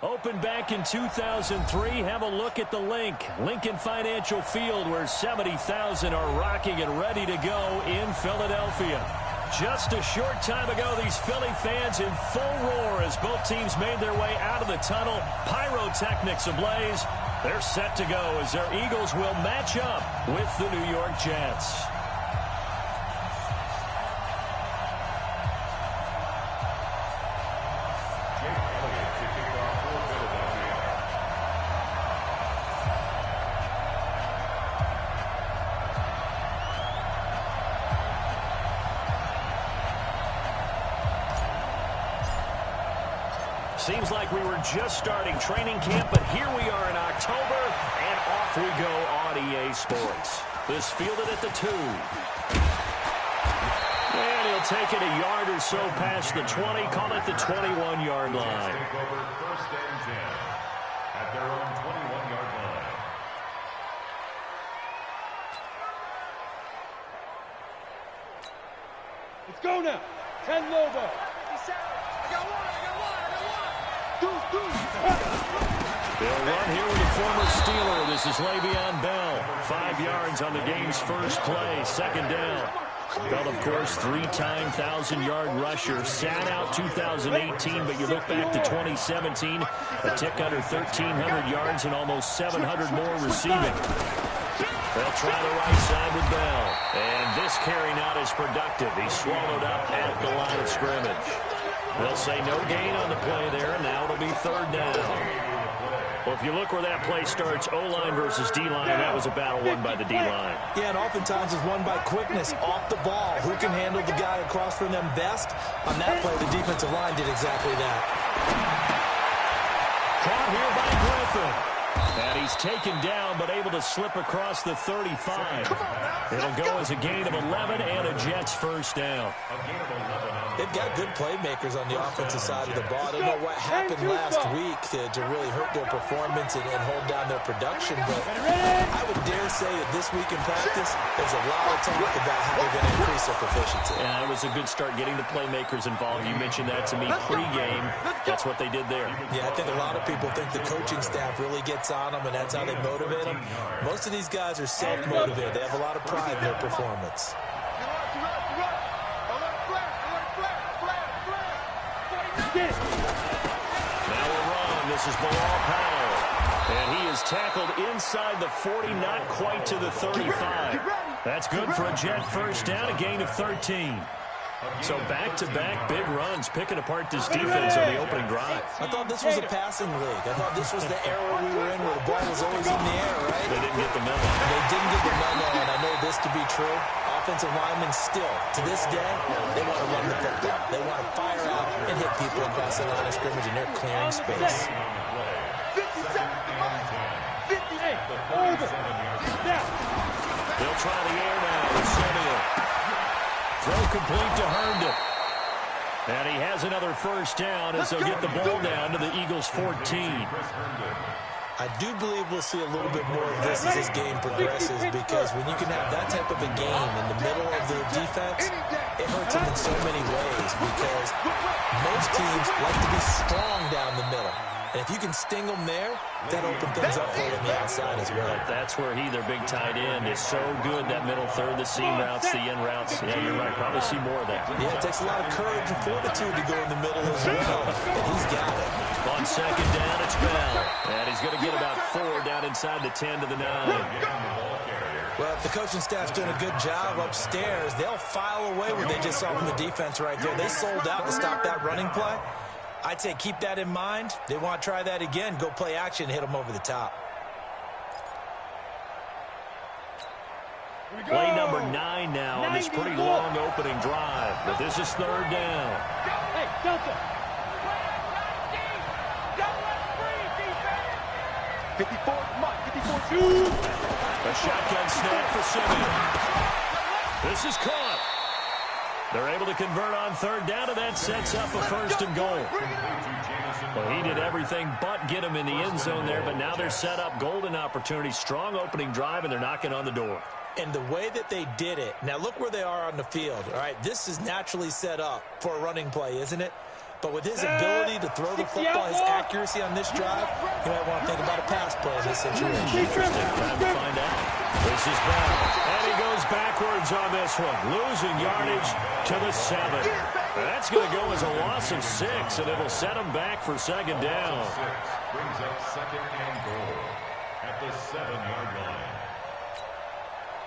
Opened back in 2003. Have a look at the link. Lincoln Financial Field, where 70,000 are rocking and ready to go in Philadelphia. Just a short time ago, these Philly fans in full roar as both teams made their way out of the tunnel. Pyrotechnics ablaze. They're set to go as their Eagles will match up with the New York Jets. Seems like we were just starting training camp, but here we are in October, and off we go on EA Sports. This fielded at the 2. And he'll take it a yard or so past the 20, call it the 21-yard line. Take over 1st and 10 at their own 21-yard line. Let's go now. 10 Lobo. They'll run here with a former Steeler. This is Le'Veon Bell. 5 yards on the game's first play. 2nd down. Bell, of course, 3-time 1,000-yard rusher. Sat out 2018, but you look back to 2017, a tick under 1,300 yards and almost 700 more receiving. They'll try the right side with Bell. And this carry not as productive. He's swallowed up at the line of scrimmage. They'll say no gain on the play there, and now it'll be 3rd down. Well, if you look where that play starts, O-line versus D-line, that was a battle won by the D-line. Yeah, and oftentimes it's won by quickness off the ball. Who can handle the guy across from them best? On that play, the defensive line did exactly that. Caught here by Griffin. And he's taken down, but able to slip across the 35. It'll go as a gain of 11 and a Jets 1st down. They've got good playmakers on the offensive side of the ball. I don't know what happened last week to really hurt their performance and hold down their production, but I would dare say that this week in practice, there's a lot of talk about how they're going to increase their proficiency. Yeah, it was a good start getting the playmakers involved. You mentioned that to me pregame. That's what they did there. Yeah, I think a lot of people think the coaching staff really gets on them, and that's how they motivate them. Most of these guys are self-motivated. They have a lot of pride in their performance. Now a run. This is Bilal Powell. And he is tackled inside the 40, not quite to the 35. That's good for a Jet 1st down, a gain of 13. So back-to-back big runs, picking apart this defense on the opening drive. I thought this was a passing league. I thought this was the era we were in where the ball was always in the air, right? They didn't get the memo. They didn't get the memo, and I know this to be true. Offensive linemen still, to this day, they want to run the football. They want to fire out and hit people across the line of scrimmage, and they're clearing space. 50 seconds to run. 58. Over. Now. They'll try the air now with Simeon. Throw complete to Herndon. And he has another 1st down as they'll get the ball down to the Eagles' 14. I do believe we'll see a little bit more of this as this game progresses, because when you can have that type of a game in the middle of the defense, it hurts them in so many ways, because most teams like to be strong down the middle. And if you can sting them there, that opens things up for you on the outside as well. That's where their big tight end, is so good, that middle third, the seam routes, the in routes. Yeah, you're right. Probably see more of that. Yeah, it takes a lot of courage and fortitude to go in the middle as well, and he's got it. On 2nd down, it's Bell. And he's going to get about 4 down inside the 10 to the 9. Well, if the coaching staff's doing a good job upstairs, they'll file away what they just saw from the defense right there. They sold out to stop that running play. I'd say keep that in mind. They want to try that again. Go play action, hit them over the top. Play number 9 now on this pretty long opening drive. But this is 3rd down. Hey, Delta. 54, come on, 54-2. A shotgun snap for Simeon. This is caught. They're able to convert on 3rd down, and that sets up a 1st and goal. Well, he did everything but get him in the end zone there, but now they're set up golden opportunity, strong opening drive, and they're knocking on the door. And the way that they did it, now look where they are on the field. All right, this is naturally set up for a running play, isn't it? But with his ability to throw the football, his accuracy on this drive, you might want to think about a pass play in this situation. Time to find out. This is Bell. And he goes backwards on this one. Losing yardage to the 7. That's going to go as a loss of 6, and it'll set him back for second down. 6 brings up second and goal at the 7-yard line.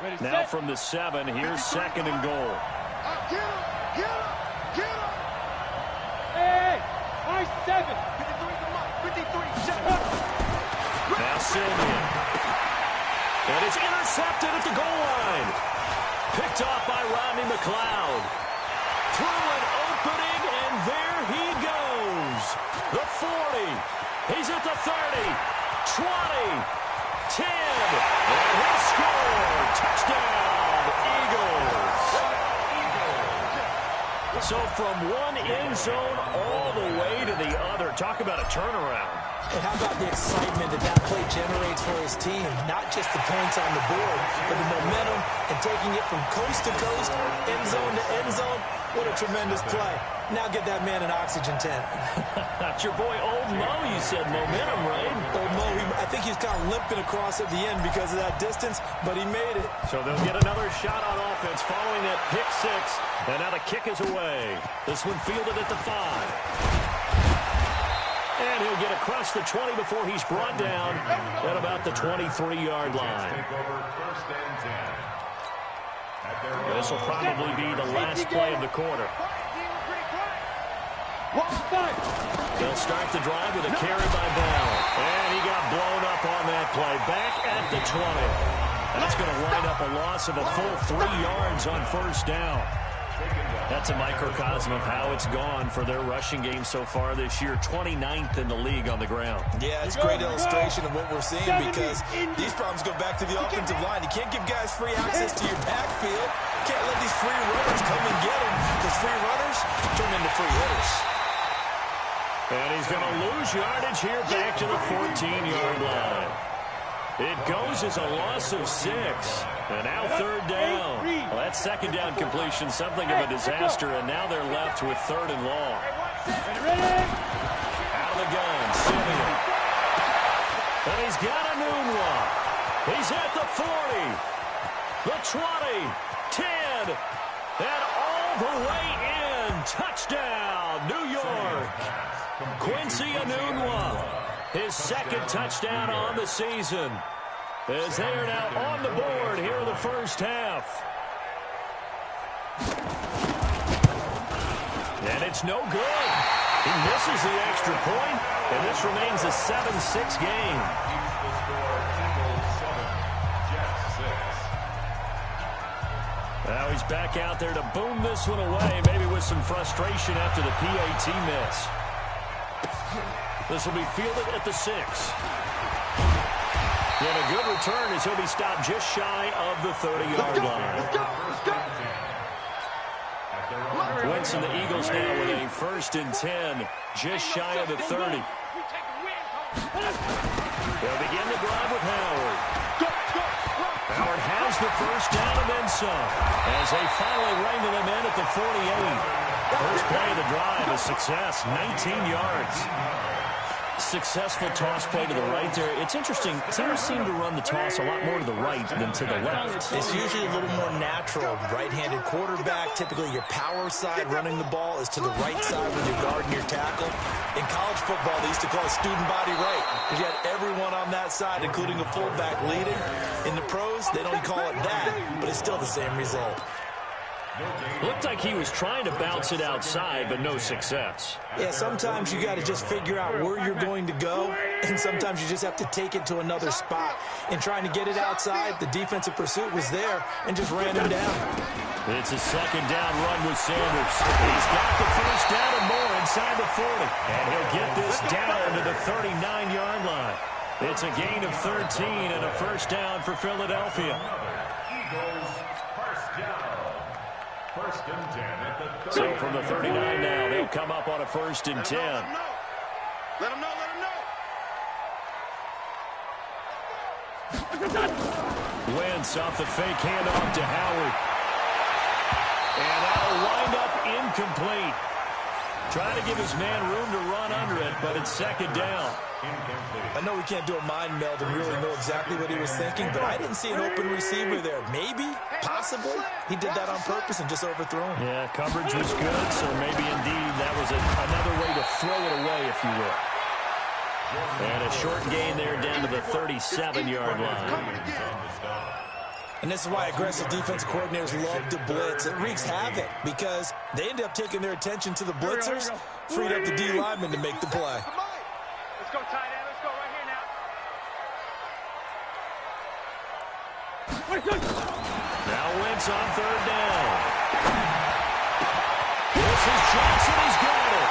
Ready, Now set. from the 7, here's second and goal. Get him! Get him! Get him! Hey! I 7! 53 to Mike! 53! Shut up! Now Silvia. And it's intercepted at the goal line. Picked off by Rodney McLeod. Through an opening, and there he goes. The 40. He's at the 30. 20. 10. And he'll score. Touchdown, Eagles. So from one end zone all the way to the other. Talk about a turnaround. And how about the excitement that play generates for his team? Not just the points on the board, but the momentum and taking it from coast to coast, end zone to end zone. What a tremendous play. Now get that man an oxygen tent. That's your boy Old Mo, you said momentum, right? Old Mo, I think he's kind of limping across at the end because of that distance, but he made it. So they'll get another shot on offense following that pick 6. And now the kick is away. This one fielded at the 5. And he'll get across the 20 before he's brought down at about the 23-yard line. Take over first and 10. At their This will probably be the last play of the quarter. They'll start the drive with a carry by Bell. And he got blown up on that play. Back at the 20. That's going to wind up a loss of a full 3 yards on first down. That's a microcosm of how it's gone for their rushing game so far this year. 29th in the league on the ground. Yeah, it's a great illustration of what we're seeing because these problems go back to the offensive line. You can't give guys free access to your backfield. You can't let these free runners come and get them because free runners turn into free hitters. And he's going to lose yardage here back to the 14-yard line. It goes as a loss of 6. And now third down. Well, that second down completion, something of a disaster, and now they're left with third and long. Out of the gun, Simeon. And he's got a Nunwa. He's at the 40, the 20, 10, and all the way in. Touchdown, New York. Quincy Enunwa, his second touchdown on the season. As they are now on the board here in the first half. And it's no good. He misses the extra point, and this remains a 7-6 game. keeps the score Eagles 7, Jets 6. Now he's back out there to boom this one away, maybe with some frustration after the PAT miss. This will be fielded at the 6. And a good return as he'll be stopped just shy of the 30-yard line. Wentz and the Eagles now with a 1st and 10, just shy of the 30. They'll begin the drive with Howard. Howard has the first down and then some, as they finally wrangle him in at the 48. First play of the drive, a success, 19 yards. Successful toss play to the right there. It's interesting. Teams seem to run the toss a lot more to the right than to the left. It's usually a little more natural. Right-handed quarterback, typically your power side running the ball is to the right side when you're guarding your tackle. In college football, they used to call it student body right because you had everyone on that side, including a fullback leading. In the pros, they don't call it that, but it's still the same result. Looked like he was trying to bounce it outside, but no success. Yeah, sometimes you got to just figure out where you're going to go, and sometimes you just have to take it to another spot. In trying to get it outside, the defensive pursuit was there and just ran him down. It's a second down run with Sanders. He's got the first down and more inside the 40. And he'll get this down to the 39-yard line. It's a gain of 13 and a first down for Philadelphia. Eagles first down. First and 10 at the 30. So from the 39 now, they'll come up on a 1st and 10. Let him know. Wentz off the fake handoff to Howard. And that'll wind up incomplete. Trying to give his man room to run under it, but it's second down. I know we can't do a mind meld and really know exactly what he was thinking, but I didn't see an open receiver there. Maybe, possibly, he did that on purpose and just overthrew him. Yeah, coverage was good, so maybe indeed that was another way to throw it away, if you will. And a short gain there down to the 37-yard line. And this is why aggressive defense coordinators love to blitz. It wreaks havoc because they end up taking their attention to the blitzers, freed up the D lineman to make the play. Let's go, tight end. Let's go right here now. Now Wentz on third down. This is Johnson. He's got it.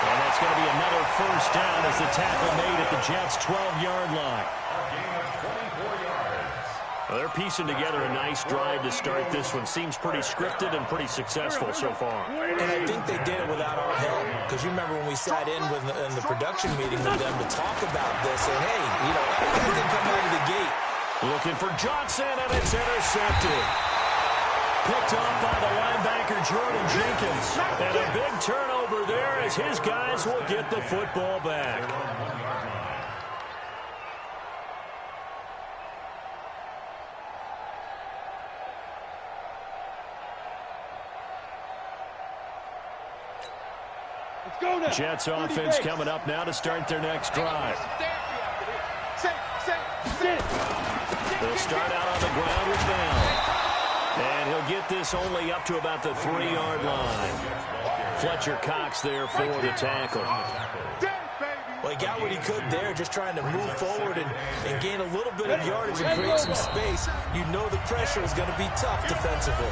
And that's going to be another first down as the tackle made at the Jets' 12-yard line. Well, they're piecing together a nice drive to start this one. Seems pretty scripted and pretty successful so far. And I think they did it without our help. Because you remember when we sat in the production meeting with them to talk about this, and hey, you know, you guys didn't come out of the gate. Looking for Johnson, and it's intercepted. Picked off by the linebacker, Jordan Jenkins. And a big turnover there as his guys will get the football back. Jets offense coming up now to start their next drive. They'll start out on the ground with Bell. And he'll get this only up to about the 3-yard line. Fletcher Cox there for the tackle. Well, he got what he could there, just trying to move forward and gain a little bit of yardage and create some space. You know the pressure is going to be tough defensively.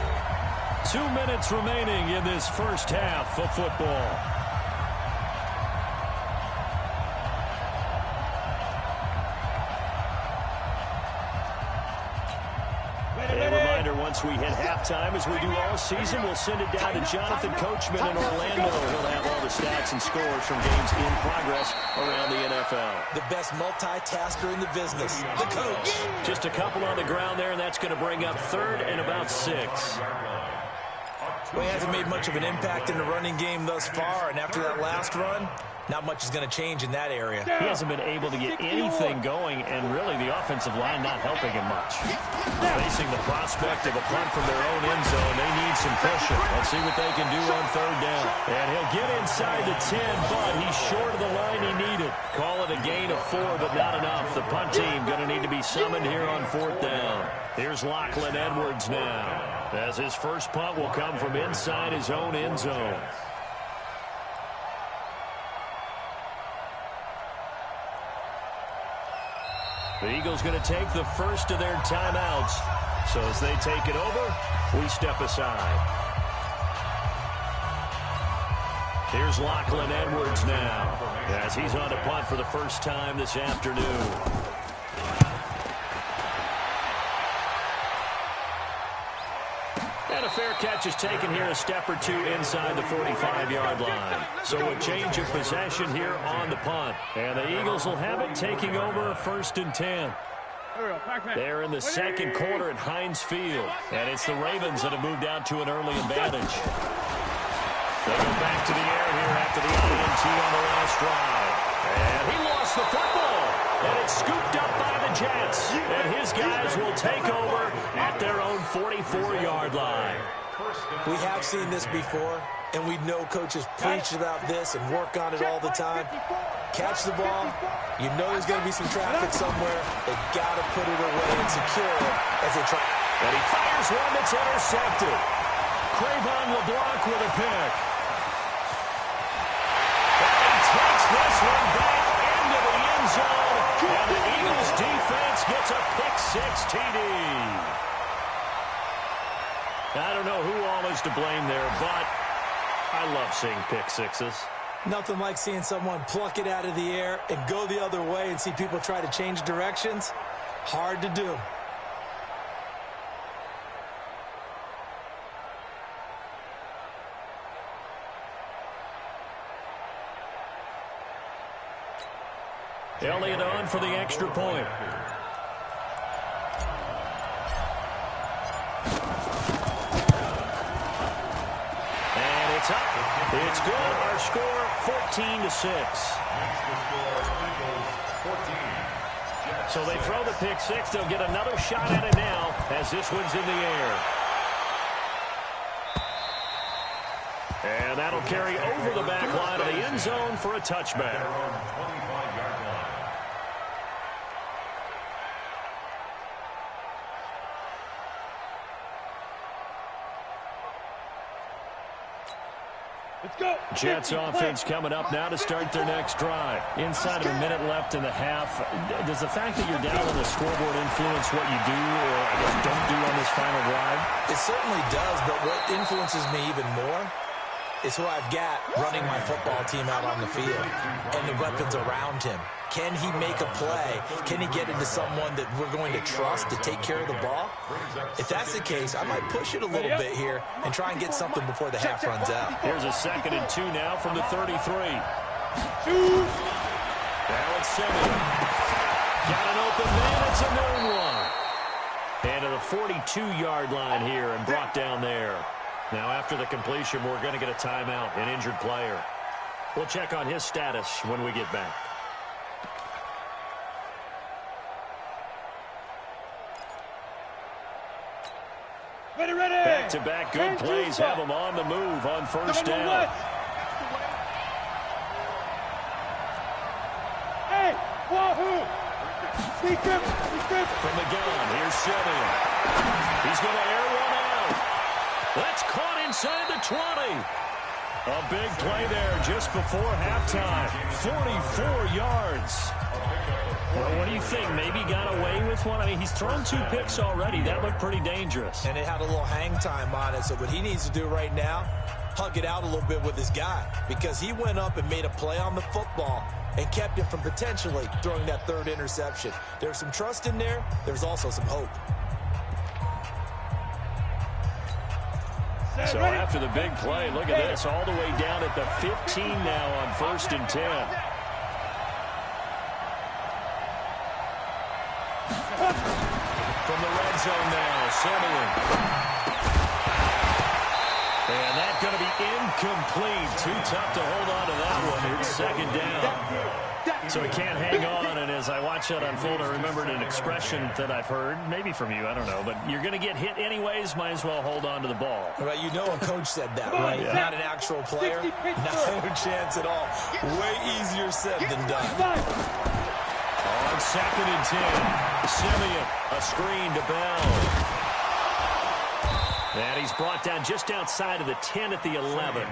2 minutes remaining in this first half of football. Once we hit halftime, as we do all season, we'll send it down to Jonathan Coachman in Orlando. He'll have all the stats and scores from games in progress around the NFL. The best multitasker in the business, the coach. Just a couple on the ground there, and that's going to bring up third and about 6. Well, he hasn't made much of an impact in the running game thus far, and after that last run, not much is going to change in that area. He hasn't been able to get anything going, and really the offensive line not helping him much. Facing the prospect of a punt from their own end zone, they need some cushion. Let's see what they can do on third down. And he'll get inside the 10, but he's short of the line he needed. Call it a gain of 4, but not enough. The punt team going to need to be summoned here on fourth down. Here's Lachlan Edwards now, as his first punt will come from inside his own end zone. The Eagles going to take the first of their timeouts. So as they take it over, we step aside. Here's Lachlan Edwards now, as he's on to punt for the first time this afternoon. And a fair catch is taken here, a step or two inside the 45-yard line. So a change of possession here on the punt. And the Eagles will have it, taking over a 1st and 10. They're in the second quarter at Heinz Field. And it's the Ravens that have moved out to an early advantage. They go back to the air here after the INT on the last drive. And he lost the football. And it's scooped up by the Jets. And his guys will take over at their own 44-yard line. We have seen this before, and we know coaches preach about this and work on it all the time. Catch the ball. You know there's going to be some traffic somewhere. They got to put it away and secure it as they try. And he fires one that's intercepted. Cravon LeBlanc with a pick. And he takes this one back into the end zone. And the Eagles defense gets a pick-6 TD. I don't know who all is to blame there, but I love seeing pick-6s. Nothing like seeing someone pluck it out of the air and go the other way and see people try to change directions. Hard to do. Elliott on for the extra point. It's up. It's good. Our score, 14-6. So they throw the pick six. They'll get another shot at it now as this one's in the air. And that'll carry over the back line of the end zone for a touchback. Let's go. Jets offense coming up now to start their next drive. Inside of a minute left in the half, does the fact that you're down on the scoreboard influence what you do or, I guess, don't do on this final drive? It certainly does, but what influences me even more is who I've got running my football team out on the field and the weapons around him. Can he make a play? Can he get into someone that we're going to trust to take care of the ball? If that's the case, I might push it a little bit here and try and get something before the half runs out. Here's a 2nd and 2 now from the 33. Alex Simeon. Got an open man. It's a known one. And to the 42-yard line here and brought down there. Now, after the completion, we're going to get a timeout, an injured player. We'll check on his status when we get back. Ready, ready. Back-to-back good plays have them on the move on first down. Hey, wahoo! From the gun, here's Simeon. He's going to air one out. That's caught inside the 20. A big play there just before halftime. 44 yards. Well, what do you think? Maybe got away with one? I mean, he's thrown 2 picks already. That looked pretty dangerous. And it had a little hang time on it, so what he needs to do right now, hug it out a little bit with his guy, because he went up and made a play on the football and kept him from potentially throwing that 3rd interception. There's some trust in there. There's also some hope. So after the big play, look at this, all the way down at the 15 now on 1st and 10. From the red zone now, Simeon. And that's going to be incomplete. Too tough to hold on to that one. It's 2nd down. So he can't hang on, and as I watch that unfold, I remembered an expression that I've heard, maybe from you, I don't know, but you're going to get hit anyways, might as well hold on to the ball. Right, you know a coach said that, right? Yeah. Not an actual player, no chance at all. Way easier said than done. On 2nd and 10, Simeon, a screen to Bell. And he's brought down just outside of the 10 at the 11. A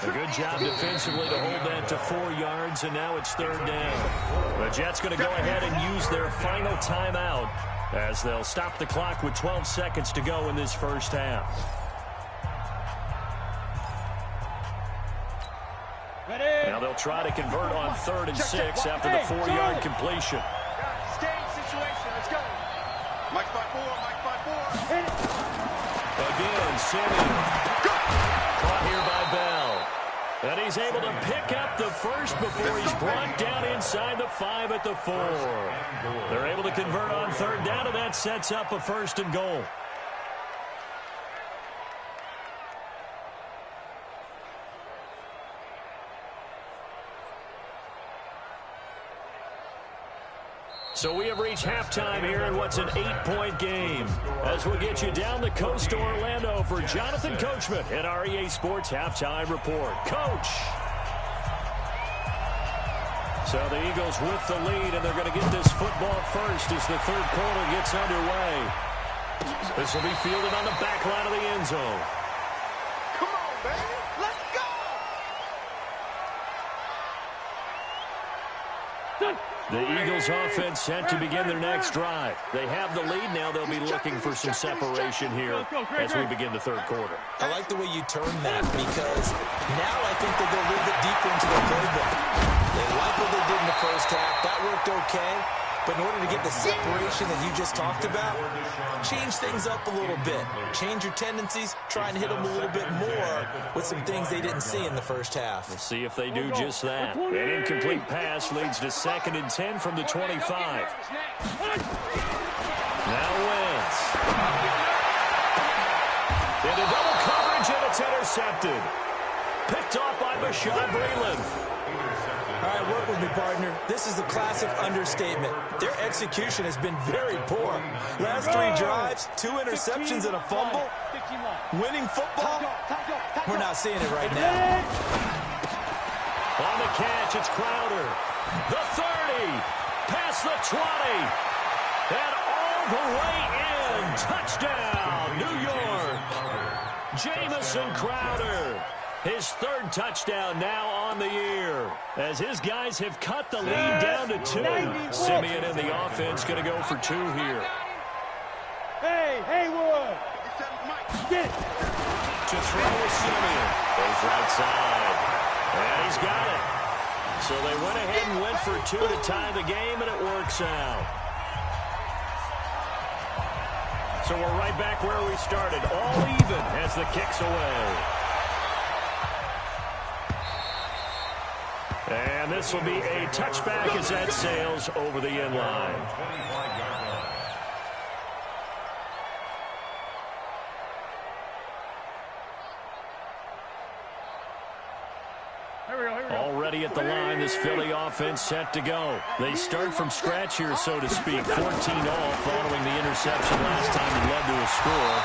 good job defensively to hold that to 4 yards, and now it's 3rd down. The Jets going to go ahead and use their final timeout as they'll stop the clock with 12 seconds to go in this first half. Now they'll try to convert on 3rd and 6 after the 4-yard completion. Staying situation. Let's go. Mike 5-4. Again, Simeon. Caught here by Bell. And he's able to pick up the first before he's brought down inside the 5 at the 4. They're able to convert on 3rd down, and that sets up a 1st and goal. So we have reached halftime here in what's an 8-point game. As we'll get you down the coast to Orlando for Jonathan Coachman at our EA Sports Halftime Report. Coach! So the Eagles with the lead, and they're going to get this football first as the 3rd quarter gets underway. This will be fielded on the back line of the end zone. Come on, baby. Let's go. The Eagles offense set to begin their next drive. They have the lead. Now they'll be looking for some separation here as we begin the 3rd quarter. I like the way you turn that, because now I think they'll go a little bit deeper into their playbook. They like what they did in the first half. That worked okay. But in order to get the separation that you just talked about, change things up a little bit. Change your tendencies. Try and hit them a little bit more with some things they didn't see in the first half. We'll see if they do just that. An incomplete pass leads to 2nd and 10 from the 25. Now Wentz. Into double coverage, and it's intercepted. Picked off by Bashaud Breeland. All right, work with me, partner. This is a classic understatement. Their execution has been very poor. Last 3 drives, 2 interceptions and a fumble. Winning football? We're not seeing it right now. On the catch, it's Crowder. The 30, past the 20, and all the way in. Touchdown, New York. Jamison Crowder. His 3rd touchdown now on the year, as his guys have cut the lead down to 2. Simeon and the offense going to go for 2 here. Hey, Haywood! Get it! To throw with Simeon. Goes right side. And he's got it. So they went ahead and went for 2 to tie the game, and it works out. So we're right back where we started. All even as the kick's away. And this will be a touchback as that sails over the end line. Already at the line, this Philly offense set to go. They start from scratch here, so to speak. 14 all following the interception last time it led to a score.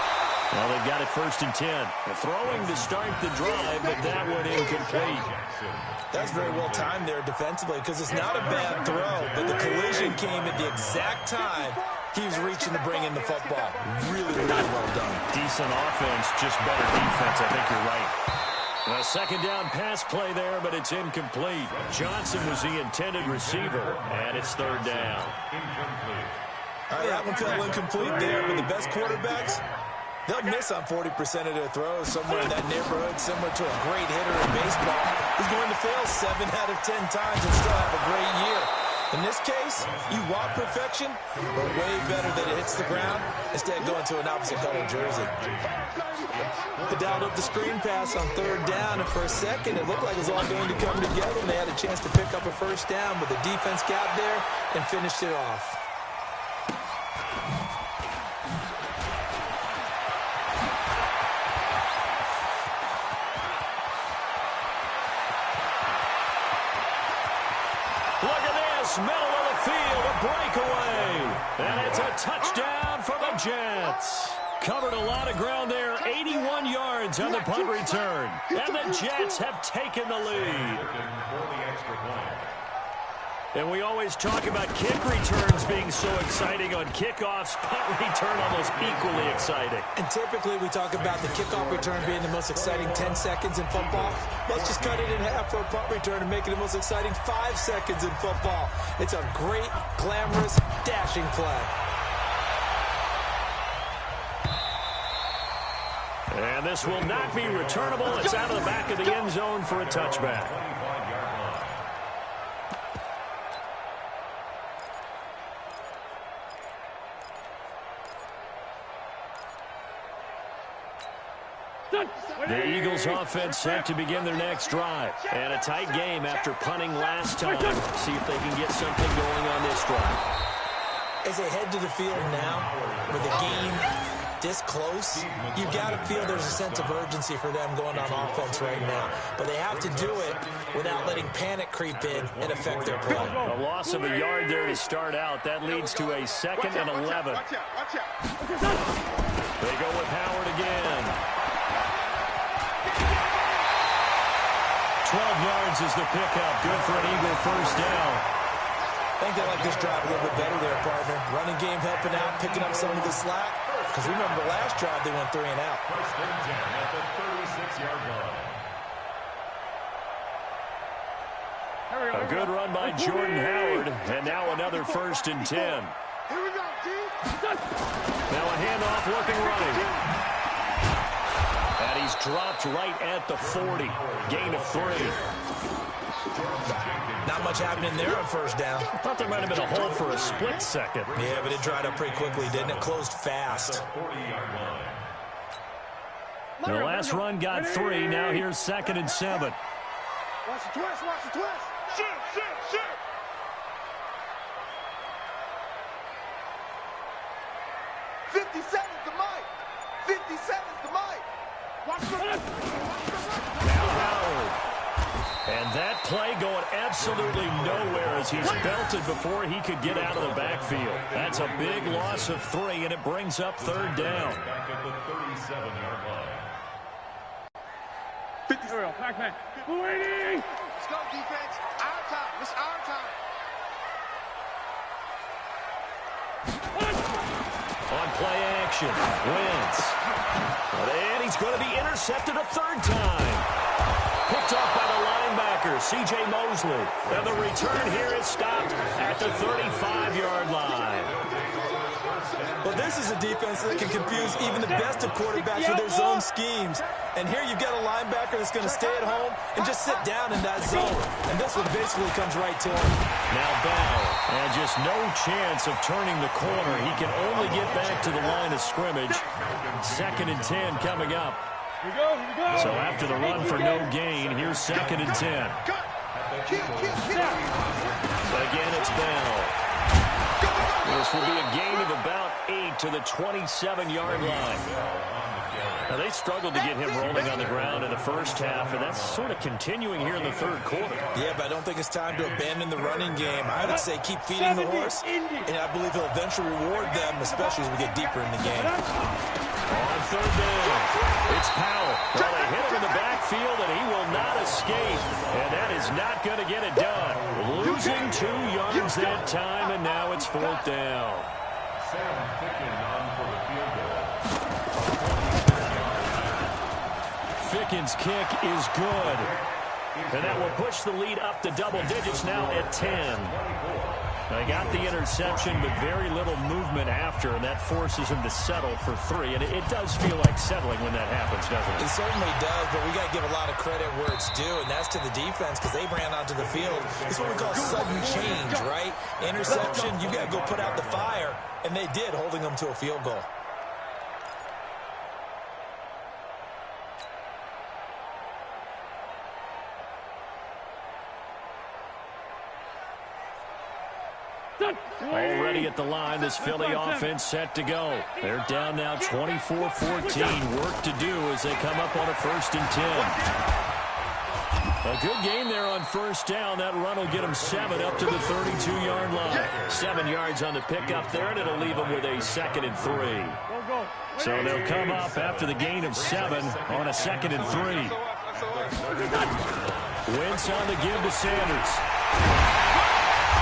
Well, they've got it 1st and 10. They're throwing to start the drive, but that one incomplete. That's very well timed there defensively, because it's not a bad throw, but the collision came at the exact time he was reaching to bring in the football. Really, really well done. Decent offense, just better defense. I think you're right. A 2nd down pass play there, but it's incomplete. Johnson was the intended receiver, and it's 3rd down. All right, that one fell incomplete there, but the best quarterbacks, they'll miss on 40% of their throws, somewhere in that neighborhood, similar to a great hitter in baseball who's going to fail 7 out of 10 times and still have a great year. In this case, you want perfection, but way better that it hits the ground instead of going to an opposite color jersey. They dialed up the screen pass on 3rd down, and for a second it looked like it was all going to come together, and they had a chance to pick up a 1st down, but the defense got there and finished it off. Middle of the field, a breakaway. And it's a touchdown for the Jets. Covered a lot of ground there, 81 yards on the punt return. And the Jets have taken the lead. And we always talk about kick returns being so exciting on kickoffs. Punt return almost equally exciting. And typically we talk about the kickoff return being the most exciting 10 seconds in football. Let's just cut it in half for a punt return and make it the most exciting 5 seconds in football. It's a great, glamorous, dashing play. And this will not be returnable. It's out of the back of the end zone for a touchback. The Eagles offense set to begin their next drive. And a tight game after punting last time. See if they can get something going on this drive. As they head to the field now, with the game this close, you got to feel there's a sense of urgency for them going on offense right now. But they have to do it without letting panic creep in and affect their play. A loss of a yard there to start out. That leads to a 2nd and 11. They go with Howard again. 12 yards is the pickup. Good for an Eagle 1st down. I think they like this drive a little bit better there, partner. Running game helping out, picking up some of the slack. Because remember the last drive, they went 3 and out. 1st and 10 at the 36-yard line. A good run by Jordan Howard. And now another 1st and 10. Here we go, G. Now a handoff looking right. And he's dropped right at the 40. Gain of 3. Not much happening there on 1st down. I thought there might have been a hole for a split second. Yeah, but it dried up pretty quickly, didn't it? Closed fast. The last run got 3. Now here's 2nd and 7. Watch the twist, watch the twist. Shoot, shoot, shoot. '57's the mic. 57's the mic. Watch the Now Howard. And that play going absolutely nowhere as he's belted before he could get out of the backfield. That's a big loss of 3, and it brings up 3rd down. Back at the 37-yard line. 50. Here we go. Back. Waiting. Let's go, defense. Our time. It's our time. On play action, Wentz. And he's going to be intercepted a 3rd time. Picked off by the linebacker, C.J. Mosley. And the return here is stopped at the 35-yard line. Well, this is a defense that can confuse even the best of quarterbacks with their zone schemes. And here you've got a linebacker that's going to stay at home and just sit down in that zone. And this one basically comes right to him. Now Bell, and just no chance of turning the corner. He can only get back to the line of scrimmage. 2nd and 10 coming up. Here we go. So after the run for no gain, here's 2nd and 10. Again, it's Bell. This will be a gain of about 8 to the 27-yard line. Now, they struggled to get him rolling on the ground in the first half, and that's sort of continuing here in the 3rd quarter. Yeah, but I don't think it's time to abandon the running game. I would say keep feeding the horse, and I believe he'll eventually reward them, especially as we get deeper in the game. On 3rd down, it's Powell. Well, they hit him in the backfield, and he will not escape, and that is not going to get it done. Losing 2 yards that time, and now it's 4th down. Sam Ficken on for the field goal. Ficken's kick is good. And that will push the lead up to double digits now at 10. They got the interception, but very little movement after, and that forces him to settle for 3. And it does feel like settling when that happens, doesn't it? It certainly does, but we got to give a lot of credit where it's due, and that's to the defense because they ran onto the field. It's what we call sudden change, right? Interception, you got to go put out the fire, and they did, holding them to a field goal. Already at the line, this Philly offense set to go. They're down now 24-14. Work to do as they come up on a 1st and 10. A good game there on 1st down. That run will get them 7 up to the 32-yard line. 7 yards on the pickup there, and it'll leave them with a 2nd and 3. So they'll come up after the gain of 7 on a 2nd and 3. Wentz on the give to Sanders.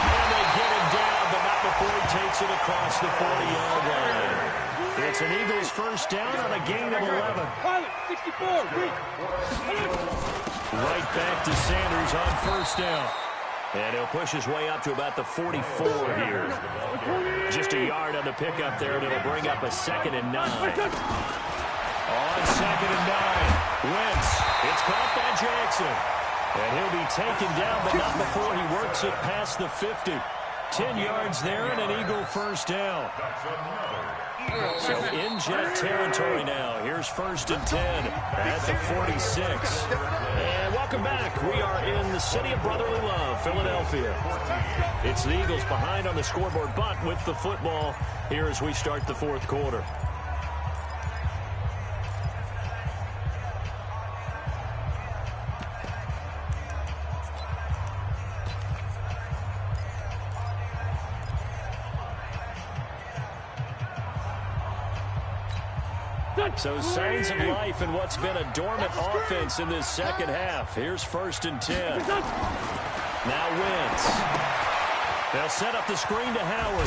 And they get him down, but not before he takes it across the 40-yard line. It's an Eagles 1st down on a gain of 11. 64. Right back to Sanders on 1st down. And he'll push his way up to about the 44 here. Just a yard on the pickup there, and it'll bring up a 2nd and 9. On 2nd and 9, Wentz. It's caught by Jackson. And he'll be taken down, but not before he works it past the 50. 10 yards there and an Eagle 1st down. So in Jet territory now. Here's 1st and 10 at the 46. And welcome back. We are in the city of brotherly love, Philadelphia. It's the Eagles behind on the scoreboard, but with the football here as we start the 4th quarter. So signs of life in what's been a dormant offense in this 2nd half. Here's 1st and 10. Now Wentz. They'll set up the screen to Howard.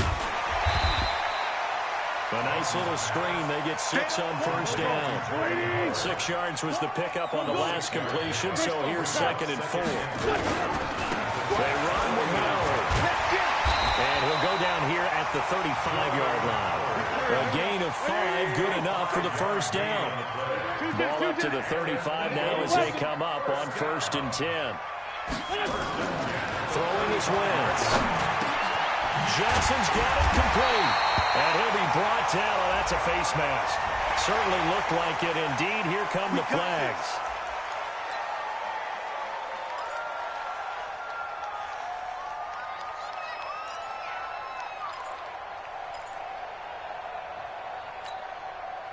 A nice little screen. They get 6 on 1st down. 6 yards was the pickup on the last completion, so here's 2nd and 4. They run with Howard. And he'll go down here at the 35-yard line. A gain of 5, good enough for the 1st down. Ball up to the 35 now as they come up on 1st and 10. Throwing is Wentz. Johnson's got it complete. And he'll be brought down. Oh, that's a face mask. Certainly looked like it. Indeed, here come the flags.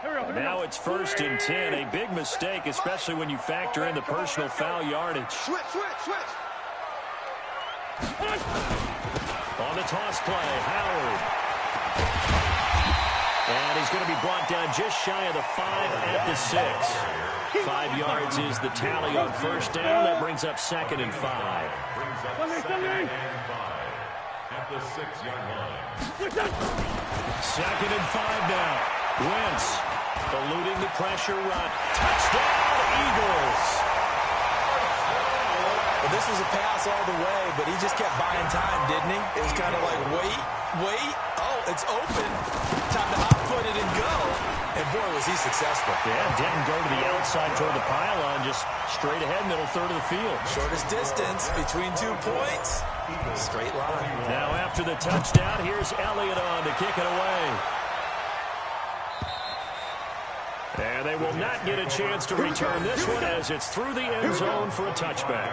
Here Now it's 1st and 10. A big mistake, especially when you factor in the personal foul yardage. Switch. On the toss play, Howard. And he's going to be brought down just shy of the 5 at the 6. 5 yards is the tally on 1st down. That brings up 2nd and 5. At the 6-yard line. 2nd and 5 now. Wentz eluding the pressure run. Touchdown, Eagles. Well, this was a pass all the way, but he just kept buying time, didn't he? It was kind of like, wait. Oh, it's open. Time to hot-foot it and go. And, boy, was he successful. Yeah, didn't go to the outside toward the pylon, just straight ahead, middle third of the field. Shortest distance between 2 points. Straight line. Now after the touchdown, here's Elliott on to kick it away. And they will not get a chance to return this one as it's through the end zone for a touchback.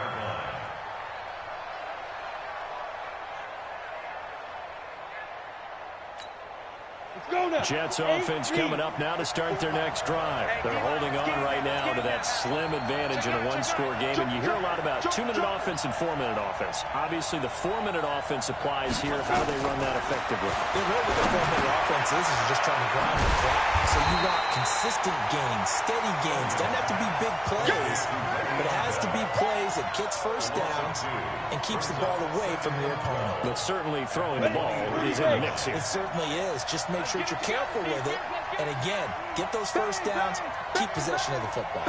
Jets offense coming up now to start their next drive. They're holding on right now to that slim advantage in a one-score game. And you hear a lot about 2-minute offense and 4-minute offense. Obviously, the 4-minute offense applies here. How do they run that effectively? Yeah, really what the 4-minute offense is just trying to grind the clock. So you want consistent gains, steady gains. Doesn't have to be big plays, but it has to be plays that gets first downs and keeps the ball away from your opponent. But certainly throwing the ball is in the mix here. It certainly is. Just make sure you're careful with it. And again, get those first downs, keep possession of the football.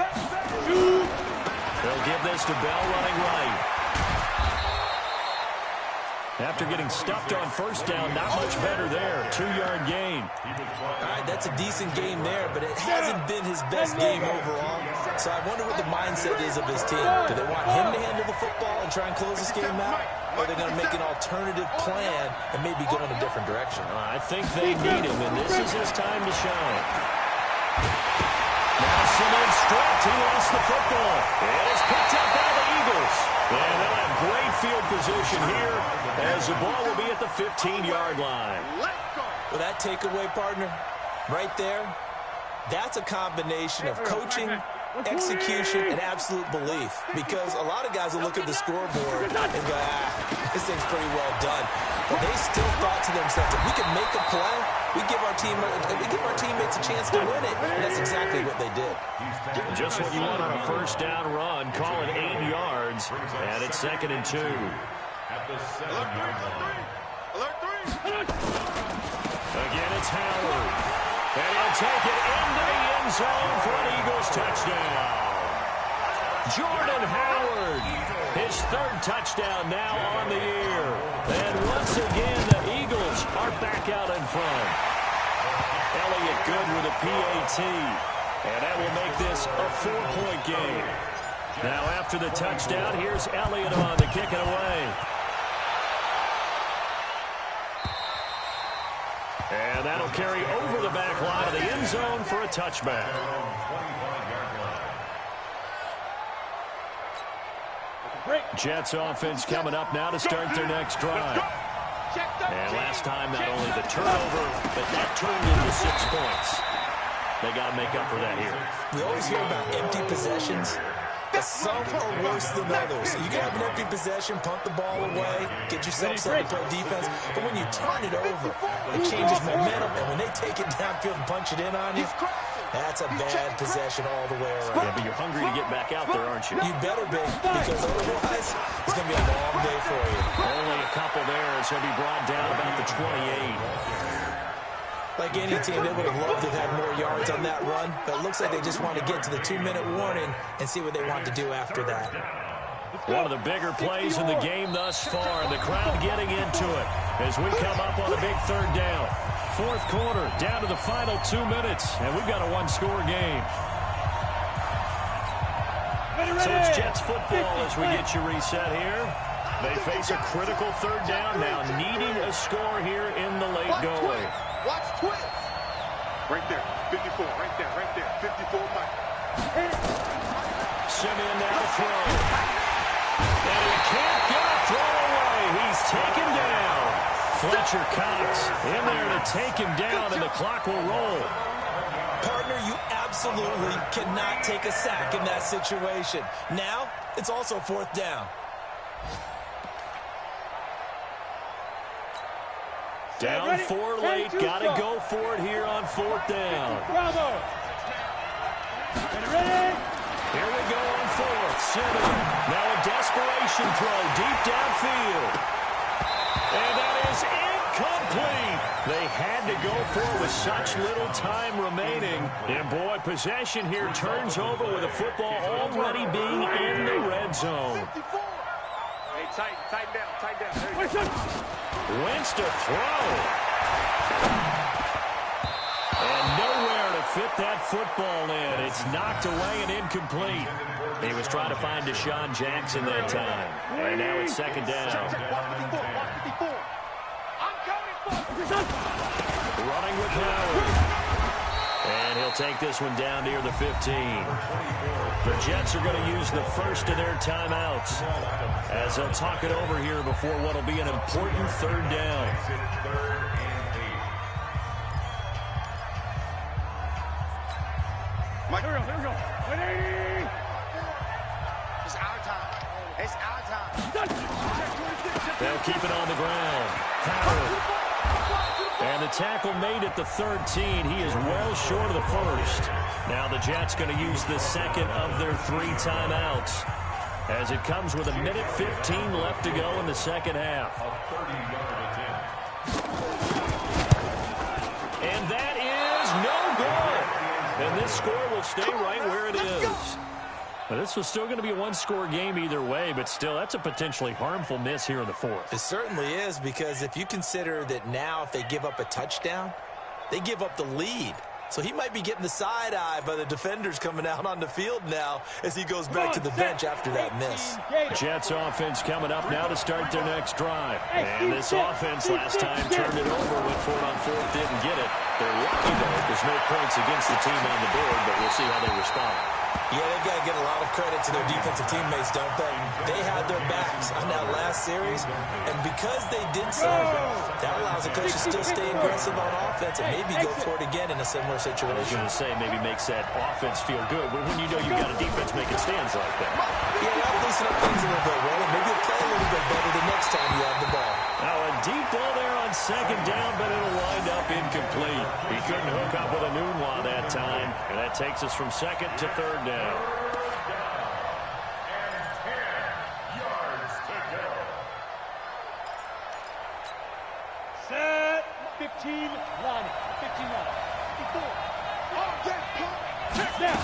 They'll give this to Bell running right. After getting stuffed on 1st down, not much better there. 2-yard gain. All right, that's a decent game there, but it hasn't been his best game overall. So I wonder what the mindset is of his team. Do they want him to handle the football and try and close this game out? Or are they going to make an alternative plan and maybe go in a different direction? I think they need him, and this is his time to shine. Now Simmons stripped. He lost the football. It is picked up by the Eagles. And they'll have great field position here as the ball will be at the 15-yard line. Well, that takeaway, partner, right there, that's a combination of coaching, execution, and absolute belief. Because a lot of guys will look at the scoreboard and go, this thing's pretty well done. But they still thought to themselves, if we can make a play, we give our teammates a chance to win it. And that's exactly what they did. Just what you want on a 1st down run. Call it 8 yards. And it's 2nd and 2. At the 7-yard line. Alert 3. Again, it's Howard. And he'll take it into the end zone for an Eagles touchdown. Jordan Howard, his 3rd touchdown now on the year. And once again, the Eagles are back out in front. Elliott good with a PAT. And that will make this a 4-point game. Now after the touchdown, here's Elliott on to kick it away. And that'll carry over the back line of the end zone for a touchback. Jets offense coming up now to start their next drive. And last time, not only the turnover, but that turned into 6 points. They got to make up for that here. We always hear about empty possessions. But some are worse than others. You can have an empty possession, punt the ball away, get yourself something to play defense. But when you turn it over, it changes momentum. And when they take it downfield and punch it in on you, that's a bad possession all the way around. Yeah, but you're hungry to get back out there, aren't you? You better be, because otherwise it's going to be a long day for you. Only a couple there as he'll be brought down about the 28. Like any team, they would have loved to have had more yards on that run, but it looks like they just want to get to the 2-minute warning and see what they want to do after that. One of the bigger plays in the game thus far, and the crowd getting into it as we come up on a big 3rd down. 4th quarter, down to the final 2 minutes, and we've got a 1-score game. So it's Jets football as we get you reset here. They face a critical 3rd down now, needing a score here in the late going. Watch twist. Right there. 54. Right there. 54 Mike. Simeon now to throw. And he can't get a throw away. He's taken down. Fletcher Cox in there to take him down, and the clock will roll. Partner, you absolutely cannot take a sack in that situation. Now, it's also 4th down. Down 4 late. Got to go for it here on 4th down. Bravo. Ready? Here we go on 4th. Simeon. Now a desperation throw deep downfield. And that is incomplete. They had to go for it with such little time remaining. And, boy, possession here turns over with the football already being in the red zone. Hey, tighten down. Wentz to throw. And nowhere to fit that football in. It's knocked away and incomplete. He was trying to find Deshaun Jackson that time. And now it's 2nd down. Running with Howard. And he'll take this one down near the 15. The Jets are going to use the first of their timeouts as they'll talk it over here before what will be an important 3rd down. Mike, here we go. Ready? It's our time. They'll keep it on the ground. Howard. And the tackle made at the 13. He is well short of the first. Now the Jets going to use the second of their 3 timeouts as it comes with 1:15 left to go in the second half. And that is no good. And this score will stay right where it is. Well, this was still going to be a 1-score game either way, but still, that's a potentially harmful miss here in the 4th. It certainly is, because if you consider that now if they give up a touchdown, they give up the lead. So he might be getting the side eye by the defenders coming out on the field now as he goes back to the bench after that miss. Jets offense coming up now to start their next drive. And this offense last time turned it over, went for it on 4th, didn't get it. They're lucky, though. There's no points against the team on the board, but we'll see how they respond. Yeah, they've got to get a lot of credit to their defensive teammates, don't they? They had their backs on that last series, and because they did so, that allows the coach to still stay aggressive on offense and maybe go for it again in a similar situation. I was going to say maybe makes that offense feel good, but when you know you've got a defense making stands like that. Yeah, you have to loosen up things a little bit, well, and maybe you'll play a little bit better the next time you have the ball. Now a deep ball there on 2nd down, but it'll wind up incomplete. He couldn't hook up with a Nunwa that time, and that takes us from 2nd to 3rd down. And 10 yards to go. Set. 15 line. 15 line. 54. Now.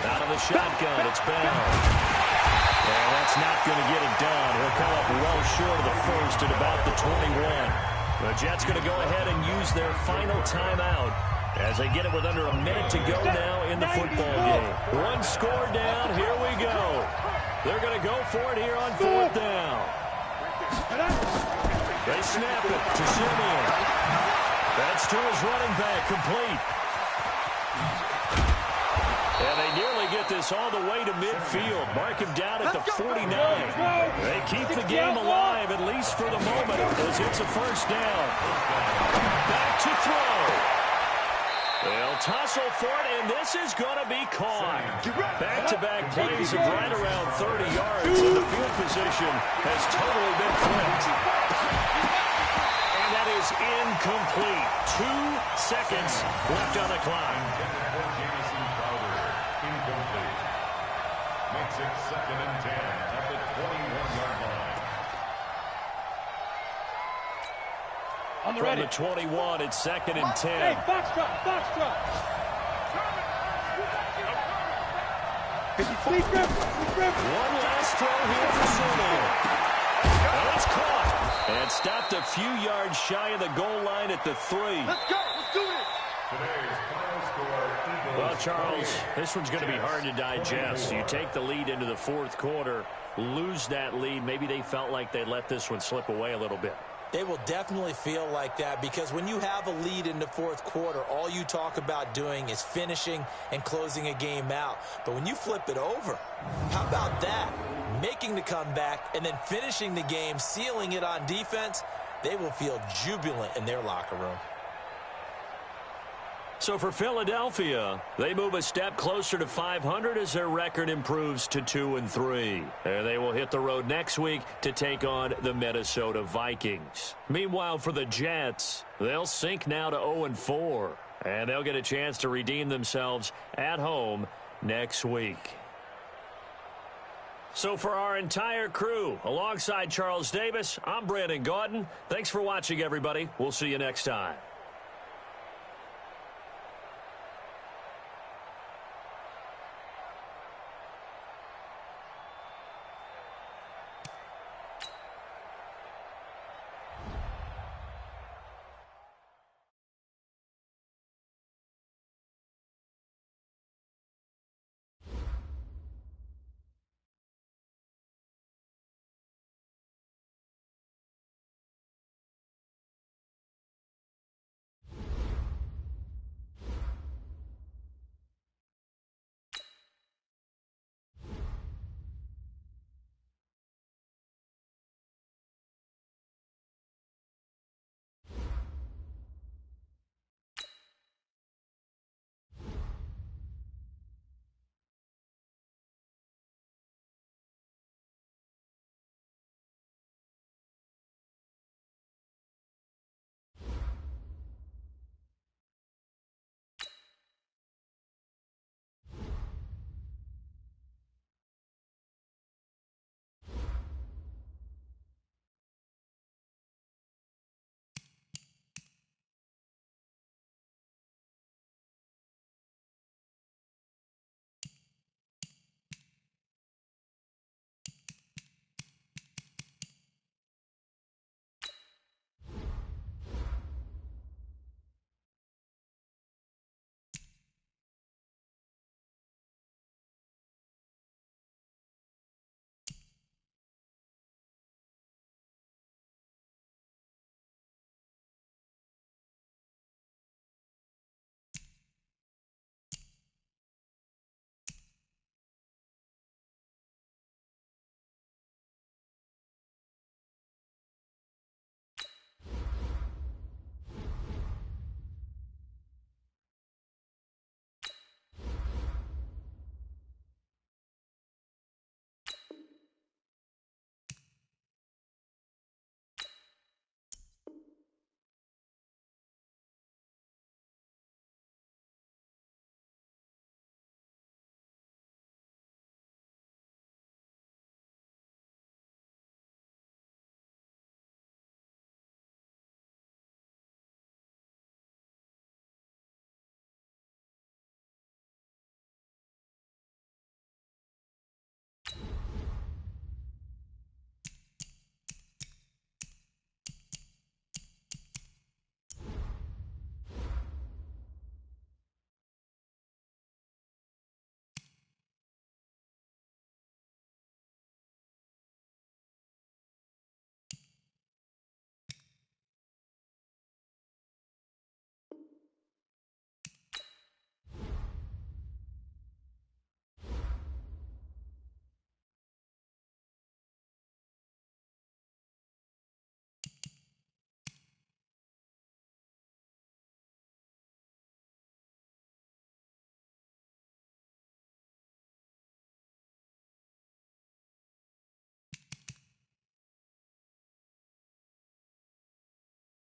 Out of the shotgun, it's Bell. And that's not going to get it done. He'll come up well short of the first at about the 21. The Jets going to go ahead and use their final timeout as they get it with under a minute to go now in the football game. 1 score down. Here we go. They're going to go for it here on 4th down. They snap it to Simeon. That's to his running back, complete. And they nearly get this all the way to midfield. Mark him down at the 49. They keep the game alive, at least for the moment, as it's a 1st down. Back to throw. They'll tussle for it, and this is going to be caught. Back-to-back plays of right around 30 yards, and the field position has totally been flipped. And that is incomplete. 2 seconds left on the clock. Incomplete. Makes it 2nd and 10 at the 21-yard line. On the From ready. the 21, it's 2nd and 10. Hey, box drop. 54. One last throw here for Simeon. And it's caught. And stopped a few yards shy of the goal line at the 3. Let's go. Let's do it. Today's final score, Eagles. Well, Charles, this one's going to be hard to digest. You take the lead into the 4th quarter, lose that lead. Maybe they felt like they let this one slip away a little bit. They will definitely feel like that, because when you have a lead in the 4th quarter, all you talk about doing is finishing and closing a game out. But when you flip it over, how about that? Making the comeback and then finishing the game, sealing it on defense, they will feel jubilant in their locker room. So for Philadelphia, they move a step closer to 500 as their record improves to 2-3. And they will hit the road next week to take on the Minnesota Vikings. Meanwhile, for the Jets, they'll sink now to 0-4. And they'll get a chance to redeem themselves at home next week. So for our entire crew, alongside Charles Davis, I'm Brandon Gaudin. Thanks for watching, everybody. We'll see you next time.